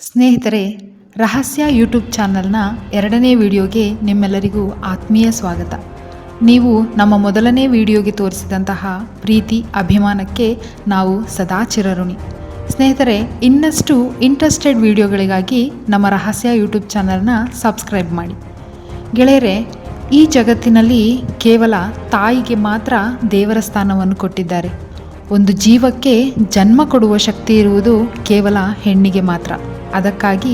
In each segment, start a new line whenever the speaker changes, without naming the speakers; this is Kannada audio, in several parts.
ಸ್ನೇಹಿತರೆ, ರಹಸ್ಯ ಯೂಟ್ಯೂಬ್ ಚಾನಲ್ನ 2ನೇ ವಿಡಿಯೋಗೆ ನಿಮ್ಮೆಲ್ಲರಿಗೂ ಆತ್ಮೀಯ ಸ್ವಾಗತ. ನೀವು ನಮ್ಮ ಮೊದಲನೇ ವಿಡಿಯೋಗೆ ತೋರಿಸಿದಂತಹ ಪ್ರೀತಿ ಅಭಿಮಾನಕ್ಕೆ ನಾವು ಸದಾ ಚಿರಋಣಿ. ಸ್ನೇಹಿತರೆ, ಇನ್ನಷ್ಟು ಇಂಟ್ರೆಸ್ಟೆಡ್ ವಿಡಿಯೋಗಳಿಗಾಗಿ ನಮ್ಮ ರಹಸ್ಯ ಯೂಟ್ಯೂಬ್ ಚಾನಲ್ನ ಸಬ್ಸ್ಕ್ರೈಬ್ ಮಾಡಿ. ಗೆಳೆಯರೆ, ಈ ಜಗತ್ತಿನಲ್ಲಿ ಕೇವಲ ತಾಯಿಗೆ ಮಾತ್ರ ದೇವರ ಸ್ಥಾನವನ್ನು ಕೊಟ್ಟಿದ್ದಾರೆ. ಒಂದು ಜೀವಕ್ಕೆ ಜನ್ಮ ಕೊಡುವ ಶಕ್ತಿ ಇರುವುದು ಕೇವಲ ಹೆಣ್ಣಿಗೆ ಮಾತ್ರ. ಅದಕ್ಕಾಗಿ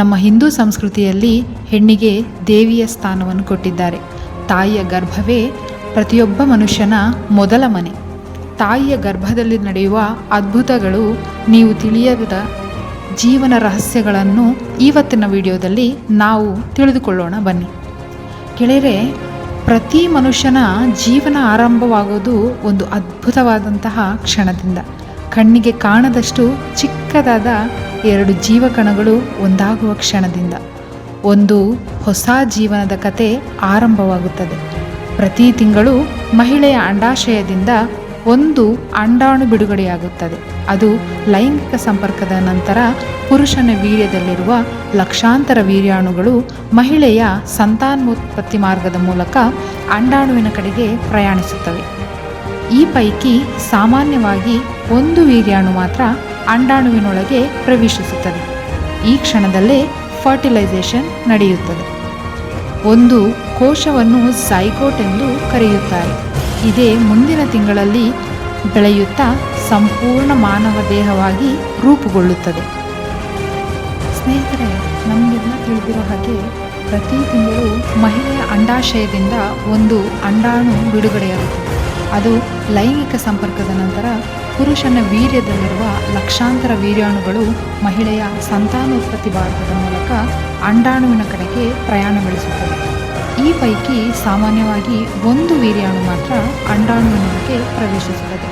ನಮ್ಮ ಹಿಂದೂ ಸಂಸ್ಕೃತಿಯಲ್ಲಿ ಹೆಣ್ಣಿಗೆ ದೇವಿಯ ಸ್ಥಾನವನ್ನು ಕೊಟ್ಟಿದ್ದಾರೆ. ತಾಯಿಯ ಗರ್ಭವೇ ಪ್ರತಿಯೊಬ್ಬ ಮನುಷ್ಯನ ಮೊದಲ ಮನೆ. ತಾಯಿಯ ಗರ್ಭದಲ್ಲಿ ನಡೆಯುವ ಅದ್ಭುತಗಳು, ನೀವು ತಿಳಿಯದ ಜೀವನ ರಹಸ್ಯಗಳನ್ನು ಇವತ್ತಿನ ವಿಡಿಯೋದಲ್ಲಿ ನಾವು ತಿಳಿದುಕೊಳ್ಳೋಣ ಬನ್ನಿ. ಗೆಳೆಯರೆ, ಪ್ರತಿ ಮನುಷ್ಯನ ಜೀವನ ಆರಂಭವಾಗೋದು ಒಂದು ಅದ್ಭುತವಾದಂತಹ ಕ್ಷಣದಿಂದ. ಕಣ್ಣಿಗೆ ಕಾಣದಷ್ಟು ಚಿಕ್ಕದಾದ 2 ಜೀವಕಣಗಳು ಒಂದಾಗುವ ಕ್ಷಣದಿಂದ ಒಂದು ಹೊಸ ಜೀವನದ ಕತೆ ಆರಂಭವಾಗುತ್ತದೆ. ಪ್ರತಿ ತಿಂಗಳು ಮಹಿಳೆಯ ಅಂಡಾಶಯದಿಂದ ಒಂದು ಅಂಡಾಣು ಬಿಡುಗಡೆಯಾಗುತ್ತದೆ. ಅದು ಲೈಂಗಿಕ ಸಂಪರ್ಕದ ನಂತರ ಪುರುಷನ ವೀರ್ಯದಲ್ಲಿರುವ ಲಕ್ಷಾಂತರ ವೀರ್ಯಾಣುಗಳು ಮಹಿಳೆಯ ಸಂತಾನೋತ್ಪತ್ತಿ ಮಾರ್ಗದ ಮೂಲಕ ಅಂಡಾಣುವಿನ ಕಡೆಗೆ ಪ್ರಯಾಣಿಸುತ್ತವೆ. ಈ ಪೈಕಿ ಸಾಮಾನ್ಯವಾಗಿ ಒಂದು ವೀರ್ಯಾಣು ಮಾತ್ರ ಅಂಡಾಣುವಿನೊಳಗೆ ಪ್ರವೇಶಿಸುತ್ತದೆ. ಈ ಕ್ಷಣದಲ್ಲೇ ಫರ್ಟಿಲೈಸೇಷನ್ ನಡೆಯುತ್ತದೆ. ಒಂದು ಕೋಶವನ್ನು ಝೈಗೋಟ್ ಎಂದು ಕರೆಯುತ್ತಾರೆ. ಇದೇ ಮುಂದಿನ ತಿಂಗಳಲ್ಲಿ ಬೆಳೆಯುತ್ತಾ ಸಂಪೂರ್ಣ ಮಾನವ ದೇಹವಾಗಿ ರೂಪುಗೊಳ್ಳುತ್ತದೆ. ಸ್ನೇಹಿತರೆ, ನಮಗೆಲ್ಲ ತಿಳಿದಿರೋ ಹಾಗೆ ಪ್ರತಿ ತಿಂಗಳು ಮಹಿಳೆಯ ಅಂಡಾಶಯದಿಂದ ಒಂದು ಅಂಡಾಣು ಬಿಡುಗಡೆಯಾಗುತ್ತದೆ. ಅದು ಲೈಂಗಿಕ ಸಂಪರ್ಕದ ನಂತರ ಪುರುಷನ ವೀರ್ಯದಲ್ಲಿರುವ ಲಕ್ಷಾಂತರ ವೀರ್ಯಾಣುಗಳು ಮಹಿಳೆಯ ಸಂತಾನೋತ್ಪತ್ತಿ ಮಾರ್ಗದ ಮೂಲಕ ಅಂಡಾಣುವಿನ ಕಡೆಗೆ ಪ್ರಯಾಣ ಬೆಳೆಸುತ್ತದೆ. ಈ ಪೈಕಿ ಸಾಮಾನ್ಯವಾಗಿ ಒಂದು ವೀರ್ಯಾಣು ಮಾತ್ರ ಅಂಡಾಣುವಿನೊಳಗೆ ಪ್ರವೇಶಿಸುತ್ತದೆ.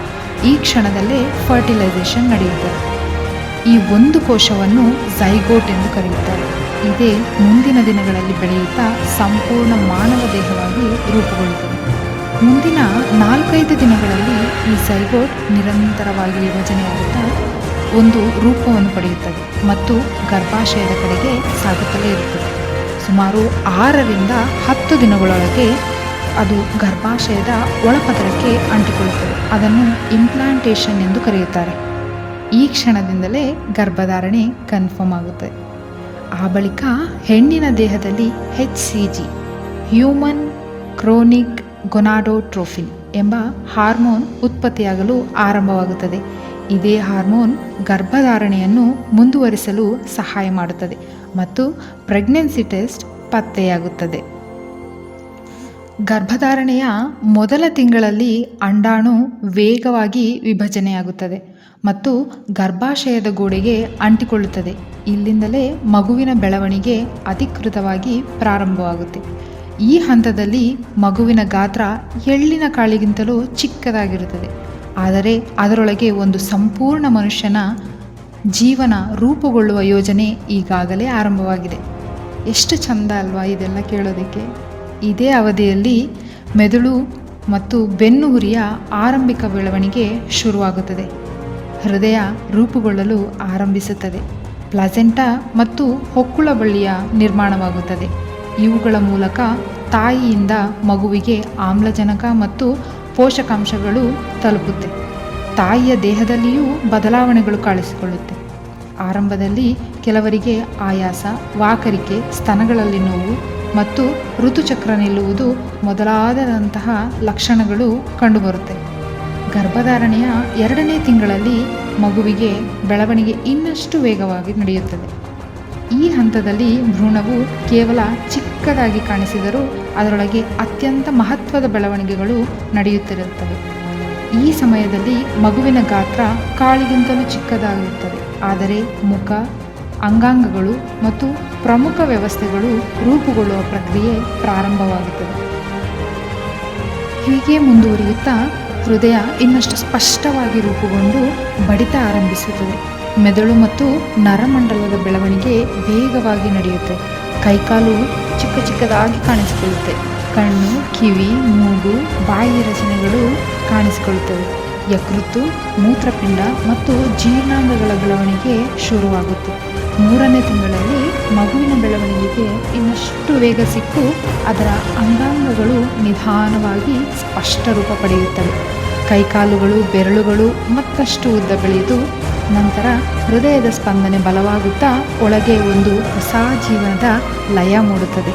ಈ ಕ್ಷಣದಲ್ಲೇ ಫರ್ಟಿಲೈಸೇಷನ್ ನಡೆಯುತ್ತದೆ. ಈ ಒಂದು ಕೋಶವನ್ನು ಝೈಗೋಟ್ ಎಂದು ಕರೆಯುತ್ತಾರೆ. ಇದೇ ಮುಂದಿನ ದಿನಗಳಲ್ಲಿ ಬೆಳೆಯುತ್ತಾ ಸಂಪೂರ್ಣ ಮಾನವ ದೇಹವಾಗಿ ರೂಪುಗೊಳ್ಳುತ್ತದೆ. ಮುಂದಿನ 4-5 ದಿನಗಳಲ್ಲಿ ಈ ಝೈಗೋಟ್ ನಿರಂತರವಾಗಿ ವಿಭಜನೆಯಾಗುತ್ತಾ ಒಂದು ರೂಪವನ್ನು ಪಡೆಯುತ್ತದೆ ಮತ್ತು ಗರ್ಭಾಶಯದ ಕಡೆಗೆ ಸಾಗುತ್ತಲೇ ಇರುತ್ತದೆ. ಸುಮಾರು 6ರಿಂದ 10 ದಿನಗಳೊಳಗೆ ಅದು ಗರ್ಭಾಶಯದ ಒಳಪದರಕ್ಕೆ ಅಂಟಿಕೊಳ್ಳುತ್ತದೆ. ಅದನ್ನು ಇಂಪ್ಲಾಂಟೇಷನ್ ಎಂದು ಕರೆಯುತ್ತಾರೆ. ಈ ಕ್ಷಣದಿಂದಲೇ ಗರ್ಭಧಾರಣೆ ಕನ್ಫರ್ಮ್ ಆಗುತ್ತದೆ. ಆ ಬಳಿಕ ಹೆಣ್ಣಿನ ದೇಹದಲ್ಲಿ HCG, ಹ್ಯೂಮನ್ ಕ್ರೋನಿಕ್ ಗೊನಾಡೋಟ್ರೋಫಿನ್ ಎಂಬ ಹಾರ್ಮೋನ್ ಉತ್ಪತ್ತಿಯಾಗಲು ಆರಂಭವಾಗುತ್ತದೆ. ಇದೇ ಹಾರ್ಮೋನ್ ಗರ್ಭಧಾರಣೆಯನ್ನು ಮುಂದುವರಿಸಲು ಸಹಾಯ ಮಾಡುತ್ತದೆ ಮತ್ತು ಪ್ರೆಗ್ನೆನ್ಸಿ ಟೆಸ್ಟ್ ಪತ್ತೆಯಾಗುತ್ತದೆ. ಗರ್ಭಧಾರಣೆಯ ಮೊದಲ ತಿಂಗಳಲ್ಲಿ ಅಂಡಾಣು ವೇಗವಾಗಿ ವಿಭಜನೆಯಾಗುತ್ತದೆ ಮತ್ತು ಗರ್ಭಾಶಯದ ಗೋಡೆಗೆ ಅಂಟಿಕೊಳ್ಳುತ್ತದೆ. ಇಲ್ಲಿಂದಲೇ ಮಗುವಿನ ಬೆಳವಣಿಗೆ ಅಧಿಕೃತವಾಗಿ ಪ್ರಾರಂಭವಾಗುತ್ತೆ. ಈ ಹಂತದಲ್ಲಿ ಮಗುವಿನ ಗಾತ್ರ ಎಳ್ಳಿನ ಕಾಳಿಗಿಂತಲೂ ಚಿಕ್ಕದಾಗಿರುತ್ತದೆ. ಆದರೆ ಅದರೊಳಗೆ ಒಂದು ಸಂಪೂರ್ಣ ಮನುಷ್ಯನ ಜೀವನ ರೂಪುಗೊಳ್ಳುವ ಯೋಜನೆ ಈಗಾಗಲೇ ಆರಂಭವಾಗಿದೆ. ಎಷ್ಟು ಚಂದ ಅಲ್ವಾ ಇದೆಲ್ಲ ಕೇಳೋದಕ್ಕೆ. ಇದೇ ಅವಧಿಯಲ್ಲಿ ಮೆದುಳು ಮತ್ತು ಬೆನ್ನುಹುರಿಯ ಆರಂಭಿಕ ಬೆಳವಣಿಗೆ ಶುರುವಾಗುತ್ತದೆ. ಹೃದಯ ರೂಪುಗೊಳ್ಳಲು ಆರಂಭಿಸುತ್ತದೆ. ಪ್ಲಾಸೆಂಟಾ ಮತ್ತು ಹೊಕ್ಕುಳ ಬಳ್ಳಿಯ ನಿರ್ಮಾಣವಾಗುತ್ತದೆ. ಇವುಗಳ ಮೂಲಕ ತಾಯಿಯಿಂದ ಮಗುವಿಗೆ ಆಮ್ಲಜನಕ ಮತ್ತು ಪೋಷಕಾಂಶಗಳು ತಲುಪುತ್ತೆ. ತಾಯಿಯ ದೇಹದಲ್ಲಿಯೂ ಬದಲಾವಣೆಗಳು ಕಾಣಿಸಿಕೊಳ್ಳುತ್ತೆ. ಆರಂಭದಲ್ಲಿ ಕೆಲವರಿಗೆ ಆಯಾಸ, ವಾಕರಿಕೆ, ಸ್ತನಗಳಲ್ಲಿ ನೋವು ಮತ್ತು ಋತುಚಕ್ರ ನಿಲ್ಲುವುದು ಮೊದಲಾದಂತಹ ಲಕ್ಷಣಗಳು ಕಂಡುಬರುತ್ತೆ. ಗರ್ಭಧಾರಣೆಯ 2ನೇ ತಿಂಗಳಲ್ಲಿ ಮಗುವಿಗೆ ಬೆಳವಣಿಗೆ ಇನ್ನಷ್ಟು ವೇಗವಾಗಿ ನಡೆಯುತ್ತದೆ. ಈ ಹಂತದಲ್ಲಿ ಭ್ರೂಣವು ಕೇವಲ ಚಿಕ್ಕದಾಗಿ ಕಾಣಿಸಿದರೂ ಅದರೊಳಗೆ ಅತ್ಯಂತ ಮಹತ್ವದ ಬೆಳವಣಿಗೆಗಳು ನಡೆಯುತ್ತಿರುತ್ತವೆ. ಈ ಸಮಯದಲ್ಲಿ ಮಗುವಿನ ಗಾತ್ರ ಕಾಳಿಗಿಂತಲೂ ಚಿಕ್ಕದಾಗಿರುತ್ತದೆ. ಆದರೆ ಮುಖ, ಅಂಗಾಂಗಗಳು ಮತ್ತು ಪ್ರಮುಖ ವ್ಯವಸ್ಥೆಗಳು ರೂಪುಗೊಳ್ಳುವ ಪ್ರಕ್ರಿಯೆ ಪ್ರಾರಂಭವಾಗುತ್ತದೆ. ಹೀಗೆ ಮುಂದುವರಿಯುತ್ತಾ ಹೃದಯ ಇನ್ನಷ್ಟು ಸ್ಪಷ್ಟವಾಗಿ ರೂಪುಗೊಂಡು ಬಡಿತ ಆರಂಭಿಸುತ್ತದೆ. ಮೆದುಳು ಮತ್ತು ನರಮಂಡಲದ ಬೆಳವಣಿಗೆ ವೇಗವಾಗಿ ನಡೆಯುತ್ತೆ. ಕೈಕಾಲು ಚಿಕ್ಕದಾಗಿ ಕಾಣಿಸಿಕೊಳ್ಳುತ್ತೆ. ಕಣ್ಣು, ಕಿವಿ, ಮೂಗು, ಬಾಯಿ ರಚನೆಗಳು ಕಾಣಿಸಿಕೊಳ್ಳುತ್ತವೆ. ಯಕೃತ್ತು, ಮೂತ್ರಪಿಂಡ ಮತ್ತು ಜೀರ್ಣಾಂಗಗಳ ಬೆಳವಣಿಗೆ ಶುರುವಾಗುತ್ತೆ. 3ನೇ ತಿಂಗಳಲ್ಲಿ ಮಗುವಿನ ಬೆಳವಣಿಗೆಗೆ ಇನ್ನಷ್ಟು ವೇಗ ಸಿಕ್ಕು ಅದರ ಅಂಗಾಂಗಗಳು ನಿಧಾನವಾಗಿ ಸ್ಪಷ್ಟ ರೂಪ ಪಡೆಯುತ್ತವೆ. ಕೈಕಾಲುಗಳು, ಬೆರಳುಗಳು ಮತ್ತಷ್ಟು ಉದ್ದ ಬೆಳೆದು ನಂತರ ಹೃದಯದ ಸ್ಪಂದನೆ ಬಲವಾಗುತ್ತಾ ಒಳಗೆ ಒಂದು ಹೊಸ ಜೀವನದ ಲಯ ಮೂಡುತ್ತದೆ.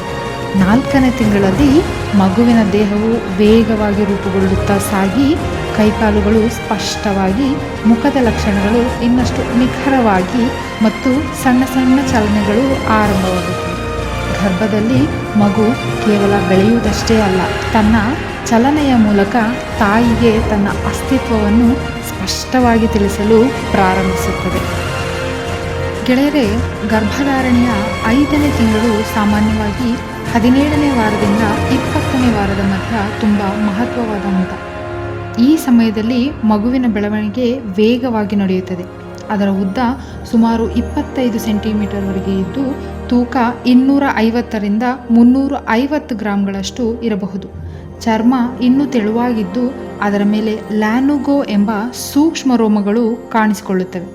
4ನೇ ತಿಂಗಳಲ್ಲಿ ಮಗುವಿನ ದೇಹವು ವೇಗವಾಗಿ ರೂಪುಗೊಳ್ಳುತ್ತಾ ಸಾಗಿ ಕೈಕಾಲುಗಳು ಸ್ಪಷ್ಟವಾಗಿ, ಮುಖದ ಲಕ್ಷಣಗಳು ಇನ್ನಷ್ಟು ನಿಖರವಾಗಿ ಮತ್ತು ಸಣ್ಣ ಸಣ್ಣ ಚಲನೆಗಳು ಆರಂಭವಾಗುತ್ತವೆ. ಗರ್ಭದಲ್ಲಿ ಮಗು ಕೇವಲ ಬೆಳೆಯುವುದಷ್ಟೇ ಅಲ್ಲ, ತನ್ನ ಚಲನೆಯ ಮೂಲಕ ತಾಯಿಗೆ ತನ್ನ ಅಸ್ತಿತ್ವವನ್ನು ಸ್ಪಷ್ಟವಾಗಿ ತಿಳಿಸಲು ಪ್ರಾರಂಭಿಸುತ್ತದೆ. ಗೆಳೆಯರೇ, ಗರ್ಭಧಾರಣೆಯ 5ನೇ ತಿಂಗಳು ಸಾಮಾನ್ಯವಾಗಿ 17ನೇ ವಾರದಿಂದ 20ನೇ ವಾರದ ಮಧ್ಯ ತುಂಬ ಮಹತ್ವವಾದ ಹಂತ. ಈ ಸಮಯದಲ್ಲಿ ಮಗುವಿನ ಬೆಳವಣಿಗೆ ವೇಗವಾಗಿ ನಡೆಯುತ್ತದೆ. ಅದರ ಉದ್ದ ಸುಮಾರು 25 ಸೆಂಟಿಮೀಟರ್ವರೆಗೆ ಇದ್ದು ತೂಕ 250ರಿಂದ 350 ಗ್ರಾಂಗಳಷ್ಟು ಇರಬಹುದು. ಚರ್ಮ ಇನ್ನೂ ತೆಳುವಾಗಿದ್ದು ಅದರ ಮೇಲೆ ಲ್ಯಾನುಗೋ ಎಂಬ ಸೂಕ್ಷ್ಮ ರೋಮಗಳು ಕಾಣಿಸಿಕೊಳ್ಳುತ್ತವೆ.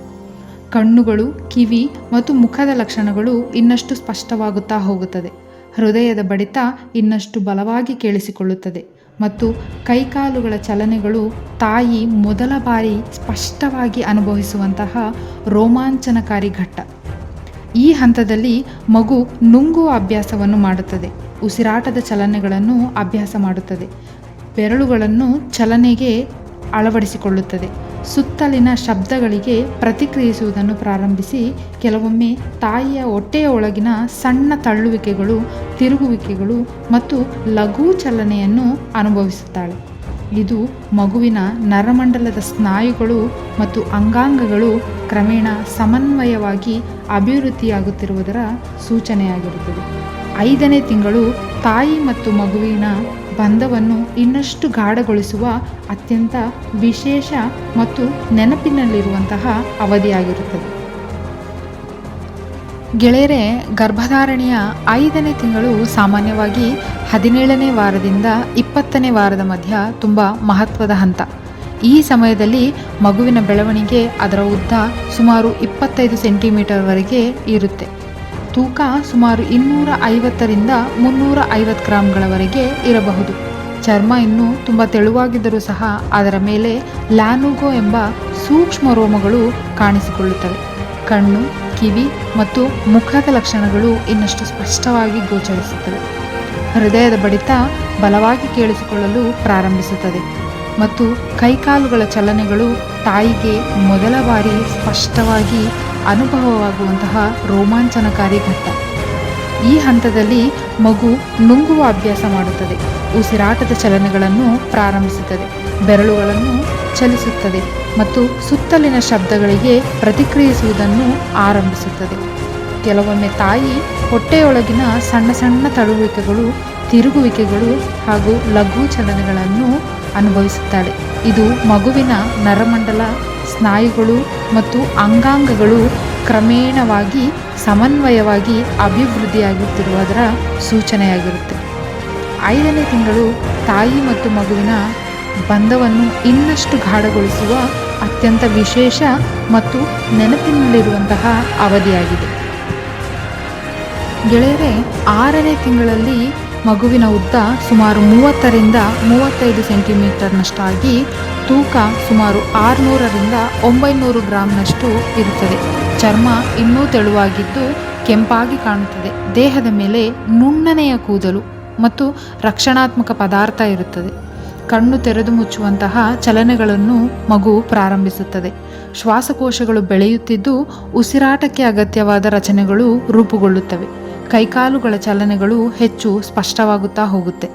ಕಣ್ಣುಗಳು, ಕಿವಿ ಮತ್ತು ಮುಖದ ಲಕ್ಷಣಗಳು ಇನ್ನಷ್ಟು ಸ್ಪಷ್ಟವಾಗುತ್ತಾ ಹೋಗುತ್ತದೆ. ಹೃದಯದ ಬಡಿತ ಇನ್ನಷ್ಟು ಬಲವಾಗಿ ಕೇಳಿಸಿಕೊಳ್ಳುತ್ತದೆ ಮತ್ತು ಕೈಕಾಲುಗಳ ಚಲನೆಗಳು ತಾಯಿ ಮೊದಲ ಬಾರಿ ಸ್ಪಷ್ಟವಾಗಿ ಅನುಭವಿಸುವಂತಹ ರೋಮಾಂಚನಕಾರಿ ಘಟ್ಟ. ಈ ಹಂತದಲ್ಲಿ ಮಗು ನುಂಗುವ ಅಭ್ಯಾಸವನ್ನು ಮಾಡುತ್ತದೆ, ಉಸಿರಾಟದ ಚಲನೆಗಳನ್ನು ಅಭ್ಯಾಸ ಮಾಡುತ್ತದೆ, ಬೆರಳುಗಳನ್ನು ಚಲನೆಗೆ ಅಳವಡಿಸಿಕೊಳ್ಳುತ್ತದೆ, ಸುತ್ತಲಿನ ಶಬ್ದಗಳಿಗೆ ಪ್ರತಿಕ್ರಿಯಿಸುವುದನ್ನು ಪ್ರಾರಂಭಿಸಿ ಕೆಲವೊಮ್ಮೆ ತಾಯಿಯ ಹೊಟ್ಟೆಯ ಒಳಗಿನ ಸಣ್ಣ ತಳ್ಳುವಿಕೆಗಳು, ತಿರುಗುವಿಕೆಗಳು ಮತ್ತು ಲಘು ಚಲನೆಯನ್ನು ಅನುಭವಿಸುತ್ತಾಳೆ. ಇದು ಮಗುವಿನ ನರಮಂಡಲದ ಸ್ನಾಯುಗಳು ಮತ್ತು ಅಂಗಾಂಗಗಳು ಕ್ರಮೇಣ ಸಮನ್ವಯವಾಗಿ ಅಭಿವೃದ್ಧಿಯಾಗುತ್ತಿರುವುದರ ಸೂಚನೆಯಾಗಿರುತ್ತದೆ. 5ನೇ ತಿಂಗಳು ತಾಯಿ ಮತ್ತು ಮಗುವಿನ ಬಂಧವನ್ನು ಇನ್ನಷ್ಟು ಗಾಢಗೊಳಿಸುವ ಅತ್ಯಂತ ವಿಶೇಷ ಮತ್ತು ನೆನಪಿನಲ್ಲಿರುವಂತಹ ಅವಧಿಯಾಗಿರುತ್ತದೆ. ಗೆಳೆಯರೇ, ಗರ್ಭಧಾರಣೆಯ 5ನೇ ತಿಂಗಳು ಸಾಮಾನ್ಯವಾಗಿ 17ನೇ ವಾರದಿಂದ 20ನೇ ವಾರದ ಮಧ್ಯ ತುಂಬ ಮಹತ್ವದ ಹಂತ. ಈ ಸಮಯದಲ್ಲಿ ಮಗುವಿನ ಬೆಳವಣಿಗೆ ಅದರ ಉದ್ದ ಸುಮಾರು 25 ಸೆಂಟಿಮೀಟರ್ವರೆಗೆ ಇರುತ್ತೆ. ತೂಕ ಸುಮಾರು 250ರಿಂದ 350 ಗ್ರಾಂಗಳವರೆಗೆ ಇರಬಹುದು. ಚರ್ಮ ಇನ್ನೂ ತುಂಬ ತೆಳುವಾಗಿದ್ದರೂ ಸಹ ಅದರ ಮೇಲೆ ಲ್ಯಾನುಗೋ ಎಂಬ ಸೂಕ್ಷ್ಮ ರೋಮಗಳು ಕಾಣಿಸಿಕೊಳ್ಳುತ್ತವೆ. ಕಣ್ಣು, ಕಿವಿ ಮತ್ತು ಮುಖದ ಲಕ್ಷಣಗಳು ಇನ್ನಷ್ಟು ಸ್ಪಷ್ಟವಾಗಿ ಗೋಚರಿಸುತ್ತವೆ. ಹೃದಯದ ಬಡಿತ ಬಲವಾಗಿ ಕೇಳಿಸಿಕೊಳ್ಳಲು ಪ್ರಾರಂಭಿಸುತ್ತದೆ ಮತ್ತು ಕೈಕಾಲುಗಳ ಚಲನೆಗಳು ತಾಯಿಗೆ ಮೊದಲ ಬಾರಿ ಸ್ಪಷ್ಟವಾಗಿ ಅನುಭವವಾಗುವಂತಹ ರೋಮಾಂಚನಕಾರಿ ಘಟ್ಟ. ಈ ಹಂತದಲ್ಲಿ ಮಗು ನುಂಗುವ ಅಭ್ಯಾಸ ಮಾಡುತ್ತದೆ, ಉಸಿರಾಟದ ಚಲನೆಗಳನ್ನು ಪ್ರಾರಂಭಿಸುತ್ತದೆ, ಬೆರಳುಗಳನ್ನು ಚಲಿಸುತ್ತದೆ ಮತ್ತು ಸುತ್ತಲಿನ ಶಬ್ದಗಳಿಗೆ ಪ್ರತಿಕ್ರಿಯಿಸುವುದನ್ನು ಆರಂಭಿಸುತ್ತದೆ. ಕೆಲವೊಮ್ಮೆ ತಾಯಿ ಹೊಟ್ಟೆಯೊಳಗಿನ ಸಣ್ಣ ಸಣ್ಣ ತಳ್ಳುವಿಕೆಗಳು, ತಿರುಗುವಿಕೆಗಳು ಹಾಗೂ ಲಘು ಚಲನೆಗಳನ್ನು ಅನುಭವಿಸುತ್ತಾಳೆ. ಇದು ಮಗುವಿನ ನರಮಂಡಲ, ಸ್ನಾಯುಗಳು ಮತ್ತು ಅಂಗಾಂಗಗಳು ಕ್ರಮೇಣವಾಗಿ ಸಮನ್ವಯವಾಗಿ ಅಭಿವೃದ್ಧಿಯಾಗುತ್ತಿರುವುದರ ಸೂಚನೆಯಾಗಿರುತ್ತೆ. 5ನೇ ತಿಂಗಳು ತಾಯಿ ಮತ್ತು ಮಗುವಿನ ಬಂಧವನ್ನು ಇನ್ನಷ್ಟು ಗಾಢಗೊಳಿಸುವ ಅತ್ಯಂತ ವಿಶೇಷ ಮತ್ತು ನೆನಪಿನಲ್ಲಿರುವಂತಹ ಅವಧಿಯಾಗಿದೆ. ಗೆಳೆಯರೇ, 6ನೇ ತಿಂಗಳಲ್ಲಿ ಮಗುವಿನ ಉದ್ದ ಸುಮಾರು 30ರಿಂದ 35 ಸೆಂಟಿಮೀಟರ್ನಷ್ಟಾಗಿ ತೂಕ ಸುಮಾರು 600ರಿಂದ 900 ಗ್ರಾಂನಷ್ಟು ಇರುತ್ತದೆ. ಚರ್ಮ ಇನ್ನೂ ತೆಳುವಾಗಿದ್ದು ಕೆಂಪಾಗಿ ಕಾಣುತ್ತದೆ. ದೇಹದ ಮೇಲೆ ನುಣ್ಣನೆಯ ಕೂದಲು ಮತ್ತು ರಕ್ಷಣಾತ್ಮಕ ಪದಾರ್ಥ ಇರುತ್ತದೆ. ಕಣ್ಣು ತೆರೆದು ಮುಚ್ಚುವಂತಹ ಚಲನೆಗಳನ್ನು ಮಗು ಪ್ರಾರಂಭಿಸುತ್ತದೆ. ಶ್ವಾಸಕೋಶಗಳು ಬೆಳೆಯುತ್ತಿದ್ದು ಉಸಿರಾಟಕ್ಕೆ ಅಗತ್ಯವಾದ ರಚನೆಗಳು ರೂಪುಗೊಳ್ಳುತ್ತವೆ. ಕೈಕಾಲುಗಳ ಚಲನೆಗಳು ಹೆಚ್ಚು ಸ್ಪಷ್ಟವಾಗುತ್ತಾ ಹೋಗುತ್ತೆ.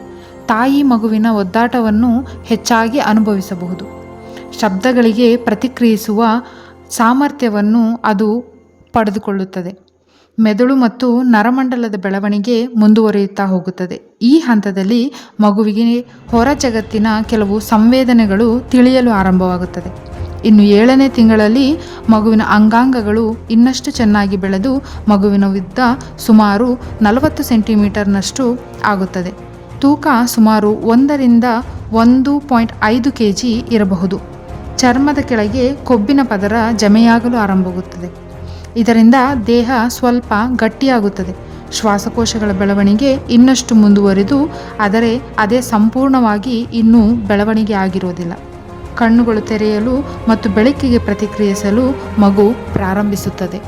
ತಾಯಿ ಮಗುವಿನ ಒದ್ದಾಟವನ್ನು ಹೆಚ್ಚಾಗಿ ಅನುಭವಿಸಬಹುದು. ಶಬ್ದಗಳಿಗೆ ಪ್ರತಿಕ್ರಿಯಿಸುವ ಸಾಮರ್ಥ್ಯವನ್ನು ಅದು ಪಡೆದುಕೊಳ್ಳುತ್ತದೆ. ಮೆದುಳು ಮತ್ತು ನರಮಂಡಲದ ಬೆಳವಣಿಗೆ ಮುಂದುವರಿಯುತ್ತಾ ಹೋಗುತ್ತದೆ. ಈ ಹಂತದಲ್ಲಿ ಮಗುವಿಗೆ ಹೊರ ಜಗತ್ತಿನ ಕೆಲವು ಸಂವೇದನೆಗಳು ತಿಳಿಯಲು ಆರಂಭವಾಗುತ್ತದೆ. ಇನ್ನು 7ನೇ ತಿಂಗಳಲ್ಲಿ ಮಗುವಿನ ಅಂಗಾಂಗಗಳು ಇನ್ನಷ್ಟು ಚೆನ್ನಾಗಿ ಬೆಳೆದು ಮಗುವಿನ ಉದ್ದ ಸುಮಾರು 40 ಸೆಂಟಿಮೀಟರ್ನಷ್ಟು ಆಗುತ್ತದೆ. ತೂಕ ಸುಮಾರು 1ರಿಂದ 1.5 kg ಇರಬಹುದು. ಚರ್ಮದ ಕೆಳಗೆ ಕೊಬ್ಬಿನ ಪದರ ಜಮೆಯಾಗಲು ಆರಂಭವಾಗುತ್ತದೆ. ಇದರಿಂದ ದೇಹ ಸ್ವಲ್ಪ ಗಟ್ಟಿಯಾಗುತ್ತದೆ. ಶ್ವಾಸಕೋಶಗಳ ಬೆಳವಣಿಗೆ ಇನ್ನಷ್ಟು ಮುಂದುವರಿದು ಆದರೆ ಅದೇ ಸಂಪೂರ್ಣವಾಗಿ ಇನ್ನೂ ಬೆಳವಣಿಗೆ ಆಗಿರೋದಿಲ್ಲ. ಕಣ್ಣುಗಳು ತೆರೆಯಲು ಮತ್ತು ಬೆಳಕಿಗೆ ಪ್ರತಿಕ್ರಿಯಿಸಲು ಮಗು ಪ್ರಾರಂಭಿಸುತ್ತದೆ.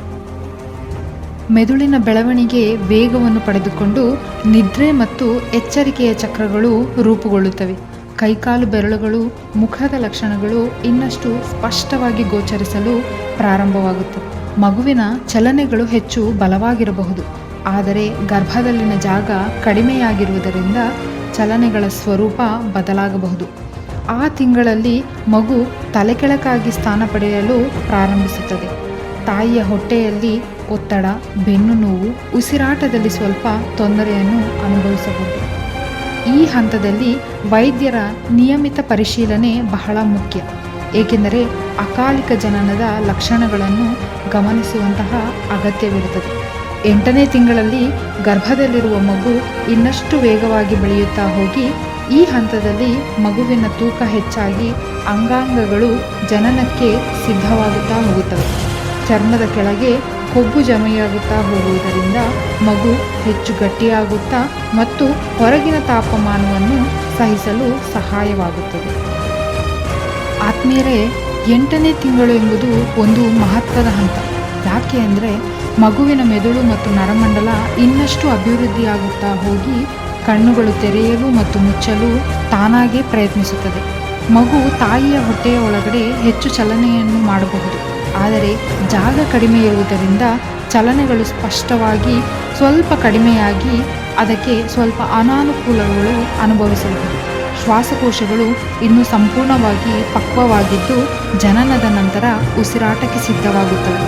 ಮೆದುಳಿನ ಬೆಳವಣಿಗೆ ವೇಗವನ್ನು ಪಡೆದುಕೊಂಡು ನಿದ್ರೆ ಮತ್ತು ಎಚ್ಚರಿಕೆಯ ಚಕ್ರಗಳು ರೂಪುಗೊಳ್ಳುತ್ತವೆ. ಕೈಕಾಲು ಬೆರಳುಗಳು, ಮುಖದ ಲಕ್ಷಣಗಳು ಇನ್ನಷ್ಟು ಸ್ಪಷ್ಟವಾಗಿ ಗೋಚರಿಸಲು ಪ್ರಾರಂಭವಾಗುತ್ತವೆ. ಮಗುವಿನ ಚಲನೆಗಳು ಹೆಚ್ಚು ಬಲವಾಗಿರಬಹುದು, ಆದರೆ ಗರ್ಭದಲ್ಲಿನ ಜಾಗ ಕಡಿಮೆಯಾಗಿರುವುದರಿಂದ ಚಲನೆಗಳ ಸ್ವರೂಪ ಬದಲಾಗಬಹುದು. ಆ ತಿಂಗಳಲ್ಲಿ ಮಗು ತಲೆಕೆಳಕಾಗಿ ಸ್ಥಾನ ಪಡೆಯಲು ಪ್ರಾರಂಭಿಸುತ್ತದೆ. ತಾಯಿಯ ಹೊಟ್ಟೆಯಲ್ಲಿ ಒತ್ತಡ, ಬೆನ್ನು ನೋವು, ಉಸಿರಾಟದಲ್ಲಿ ಸ್ವಲ್ಪ ತೊಂದರೆಯನ್ನು ಅನುಭವಿಸಬಹುದು. ಈ ಹಂತದಲ್ಲಿ ವೈದ್ಯರ ನಿಯಮಿತ ಪರಿಶೀಲನೆ ಬಹಳ ಮುಖ್ಯ, ಏಕೆಂದರೆ ಅಕಾಲಿಕ ಜನನದ ಲಕ್ಷಣಗಳನ್ನು ಗಮನಿಸುವಂತಹ ಅಗತ್ಯವಿರುತ್ತದೆ. 8ನೇ ತಿಂಗಳಲ್ಲಿ ಗರ್ಭದಲ್ಲಿರುವ ಮಗು ಇನ್ನಷ್ಟು ವೇಗವಾಗಿ ಬೆಳೆಯುತ್ತಾ ಹೋಗಿ ಈ ಹಂತದಲ್ಲಿ ಮಗುವಿನ ತೂಕ ಹೆಚ್ಚಾಗಿ ಅಂಗಾಂಗಗಳು ಜನನಕ್ಕೆ ಸಿದ್ಧವಾಗುತ್ತಾ ಹೋಗುತ್ತವೆ. ಚರ್ಮದ ಕೆಳಗೆ ಕೊಬ್ಬು ಜಮೆಯಾಗುತ್ತಾ ಹೋಗುವುದರಿಂದ ಮಗು ಹೆಚ್ಚು ಗಟ್ಟಿಯಾಗುತ್ತಾ ಮತ್ತು ಹೊರಗಿನ ತಾಪಮಾನವನ್ನು ಸಹಿಸಲು ಸಹಾಯವಾಗುತ್ತದೆ. ಆತ್ಮೀಯರೇ, 8ನೇ ತಿಂಗಳು ಎಂಬುದು ಒಂದು ಮಹತ್ವದ ಹಂತ. ಯಾಕೆ ಅಂದರೆ ಮಗುವಿನ ಮೆದುಳು ಮತ್ತು ನರಮಂಡಲ ಇನ್ನಷ್ಟು ಅಭಿವೃದ್ಧಿಯಾಗುತ್ತಾ ಹೋಗಿ ಕಣ್ಣುಗಳು ತೆರೆಯಲು ಮತ್ತು ಮುಚ್ಚಲು ತಾನಾಗೇ ಪ್ರಯತ್ನಿಸುತ್ತದೆ. ಮಗು ತಾಯಿಯ ಹೊಟ್ಟೆಯ ಒಳಗಡೆ ಹೆಚ್ಚು ಚಲನೆಯನ್ನು ಮಾಡಬಹುದು, ಆದರೆ ಜಾಗ ಕಡಿಮೆ ಇರುವುದರಿಂದ ಚಲನೆಗಳು ಸ್ಪಷ್ಟವಾಗಿ ಸ್ವಲ್ಪ ಕಡಿಮೆಯಾಗಿ ಅದಕ್ಕೆ ಸ್ವಲ್ಪ ಅನಾನುಕೂಲಗಳು ಅನುಭವಿಸಬಹುದು. ಶ್ವಾಸಕೋಶಗಳು ಇನ್ನೂ ಸಂಪೂರ್ಣವಾಗಿ ಪಕ್ವವಾಗಿದ್ದು ಜನನದ ನಂತರ ಉಸಿರಾಟಕ್ಕೆ ಸಿದ್ಧವಾಗುತ್ತವೆ.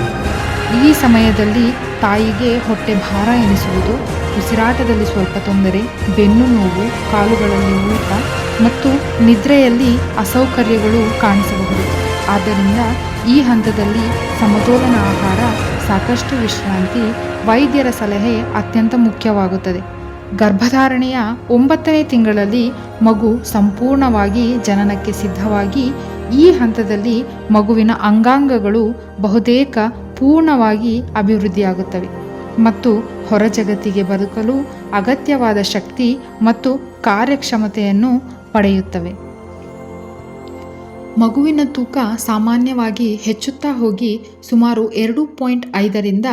ಈ ಸಮಯದಲ್ಲಿ ತಾಯಿಗೆ ಹೊಟ್ಟೆ ಭಾರ ಎನಿಸುವುದು, ಉಸಿರಾಟದಲ್ಲಿ ಸ್ವಲ್ಪ ತೊಂದರೆ, ಬೆನ್ನು ನೋವು, ಕಾಲುಗಳಲ್ಲಿ ಊತ ಮತ್ತು ನಿದ್ರೆಯಲ್ಲಿ ಅಸೌಕರ್ಯಗಳು ಕಾಣಿಸಬಹುದು. ಆದ್ದರಿಂದ ಈ ಹಂತದಲ್ಲಿ ಸಮತೋಲನ ಆಹಾರ, ಸಾಕಷ್ಟು ವಿಶ್ರಾಂತಿ, ವೈದ್ಯರ ಸಲಹೆ ಅತ್ಯಂತ ಮುಖ್ಯವಾಗುತ್ತದೆ. ಗರ್ಭಧಾರಣೆಯ 9ನೇ ತಿಂಗಳಲ್ಲಿ ಮಗು ಸಂಪೂರ್ಣವಾಗಿ ಜನನಕ್ಕೆ ಸಿದ್ಧವಾಗಿ ಈ ಹಂತದಲ್ಲಿ ಮಗುವಿನ ಅಂಗಾಂಗಗಳು ಬಹುತೇಕ ಪೂರ್ಣವಾಗಿ ಅಭಿವೃದ್ಧಿಯಾಗುತ್ತವೆ ಮತ್ತು ಹೊರ ಜಗತ್ತಿಗೆ ಬದುಕಲು ಅಗತ್ಯವಾದ ಶಕ್ತಿ ಮತ್ತು ಕಾರ್ಯಕ್ಷಮತೆಯನ್ನು ಪಡೆಯುತ್ತವೆ. ಮಗುವಿನ ತೂಕ ಸಾಮಾನ್ಯವಾಗಿ ಹೆಚ್ಚುತ್ತಾ ಹೋಗಿ ಸುಮಾರು 2.5ರಿಂದ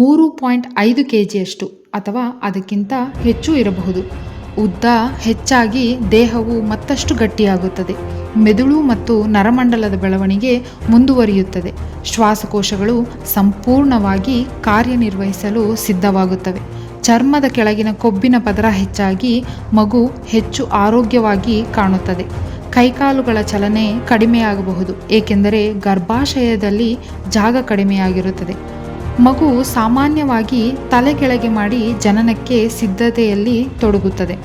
3.5 kgಯಷ್ಟು ಅಥವಾ ಅದಕ್ಕಿಂತ ಹೆಚ್ಚು ಇರಬಹುದು. ಉದ್ದ ಹೆಚ್ಚಾಗಿ ದೇಹವು ಮತ್ತಷ್ಟು ಗಟ್ಟಿಯಾಗುತ್ತದೆ. ಮೆದುಳು ಮತ್ತು ನರಮಂಡಲದ ಬೆಳವಣಿಗೆ ಮುಂದುವರಿಯುತ್ತದೆ. ಶ್ವಾಸಕೋಶಗಳು ಸಂಪೂರ್ಣವಾಗಿ ಕಾರ್ಯನಿರ್ವಹಿಸಲು ಸಿದ್ಧವಾಗುತ್ತವೆ. ಚರ್ಮದ ಕೆಳಗಿನ ಕೊಬ್ಬಿನ ಪದರ ಹೆಚ್ಚಾಗಿ ಮಗು ಹೆಚ್ಚು ಆರೋಗ್ಯವಾಗಿ ಕಾಣುತ್ತದೆ. ಕೈಕಾಲುಗಳ ಚಲನೆ ಕಡಿಮೆಯಾಗಬಹುದು, ಏಕೆಂದರೆ ಗರ್ಭಾಶಯದಲ್ಲಿ ಜಾಗ ಕಡಿಮೆಯಾಗಿರುತ್ತದೆ. ಮಗು ಸಾಮಾನ್ಯವಾಗಿ ತಲೆ ಕೆಳಗೆ ಮಾಡಿ ಜನನಕ್ಕೆ ಸಿದ್ಧತೆಯಲ್ಲಿ ತೊಡಗುತ್ತದೆ.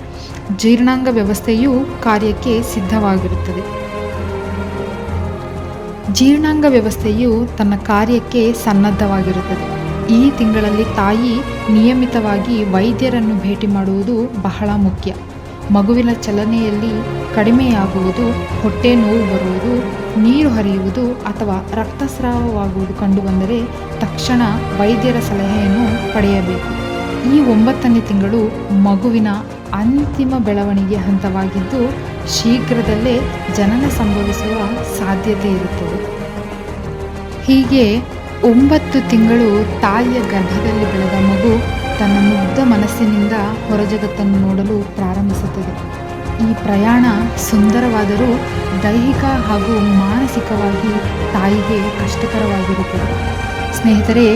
ಜೀರ್ಣಾಂಗ ವ್ಯವಸ್ಥೆಯು ಕಾರ್ಯಕ್ಕೆ ಸಿದ್ಧವಾಗಿರುತ್ತದೆ. ಜೀರ್ಣಾಂಗ ವ್ಯವಸ್ಥೆಯು ತನ್ನ ಕಾರ್ಯಕ್ಕೆ ಸನ್ನದ್ಧವಾಗಿರುತ್ತದೆ. ಈ ತಿಂಗಳಲ್ಲಿ ತಾಯಿ ನಿಯಮಿತವಾಗಿ ವೈದ್ಯರನ್ನು ಭೇಟಿ ಮಾಡುವುದು ಬಹಳ ಮುಖ್ಯ. ಮಗುವಿನ ಚಲನೆಯಲ್ಲಿ ಕಡಿಮೆಯಾಗುವುದು, ಹೊಟ್ಟೆ ನೋವು ಬರುವುದು, ನೀರು ಹರಿಯುವುದು ಅಥವಾ ರಕ್ತಸ್ರಾವವಾಗುವುದು ಕಂಡುಬಂದರೆ ತಕ್ಷಣ ವೈದ್ಯರ ಸಲಹೆಯನ್ನು ಪಡೆಯಬೇಕು. ಈ 9ನೇ ತಿಂಗಳು ಮಗುವಿನ ಅಂತಿಮ ಬೆಳವಣಿಗೆ ಹಂತವಾಗಿದ್ದು ಶೀಘ್ರದಲ್ಲೇ ಜನನ ಸಂಭವಿಸುವ ಸಾಧ್ಯತೆ ಇರುತ್ತದೆ. ಹೀಗೆ 9 ತಿಂಗಳು ತಾಯಿಯ ಗರ್ಭದಲ್ಲಿ ಬೆಳೆದ ಮಗು ತನ್ನ ಮುಗ್ಧ ಮನಸ್ಸಿನಿಂದ ಹೊರಜಗತ್ತನ್ನು ನೋಡಲು ಪ್ರಾರಂಭಿಸುತ್ತದೆ. ಈ ಪ್ರಯಾಣ ಸುಂದರವಾದರೂ ದೈಹಿಕ ಹಾಗೂ ಮಾನಸಿಕವಾಗಿ ತಾಯಿಗೆ ಕಷ್ಟಕರವಾಗಿರುತ್ತದೆ. ಸ್ನೇಹಿತರೆ,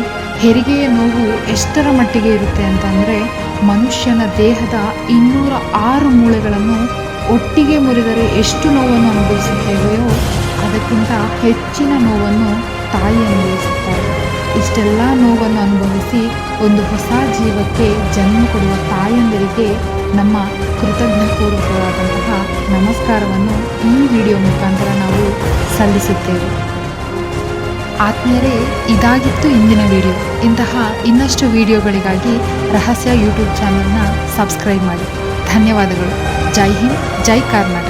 ಹೆರಿಗೆಯ ನೋವು ಎಷ್ಟರ ಮಟ್ಟಿಗೆ ಇರುತ್ತೆ ಅಂತಂದರೆ ಮನುಷ್ಯನ ದೇಹದ 206 ಮೂಳೆಗಳನ್ನು ಒಟ್ಟಿಗೆ ಮುರಿದರೆ ಎಷ್ಟು ನೋವನ್ನು ಅನುಭವಿಸುತ್ತೇವೆಯೋ ಅದಕ್ಕಿಂತ ಹೆಚ್ಚಿನ ನೋವನ್ನು ತಾಯಿ ಅನುಭವಿಸುತ್ತಾರೆ. ಇಷ್ಟೆಲ್ಲ ನೋವನ್ನು ಅನುಭವಿಸಿ ಒಂದು ಹೊಸ ಜೀವಕ್ಕೆ ಜನ್ಮ ಕೊಡುವ ತಾಯಂದಿರಿಗೆ ನಮ್ಮ ಕೃತಜ್ಞಪೂರ್ವಕವಾದಂತಹ ನಮಸ್ಕಾರವನ್ನು ಈ ವಿಡಿಯೋ ಮುಖಾಂತರ ನಾವು ಸಲ್ಲಿಸುತ್ತೇವೆ. ಆತ್ಮೀಯರೇ, ಇದಾಗಿತ್ತು ಇಂದಿನ ವಿಡಿಯೋ. ಇಂತಹ ಇನ್ನಷ್ಟು ವಿಡಿಯೋಗಳಿಗಾಗಿ ರಹಸ್ಯ ಯೂಟ್ಯೂಬ್ ಚಾನಲ್ನ ಸಬ್ಸ್ಕ್ರೈಬ್ ಮಾಡಿ. ಧನ್ಯವಾದಗಳು. ಜೈ ಹಿಂದ್, ಜೈ ಕರ್ನಾಟಕ.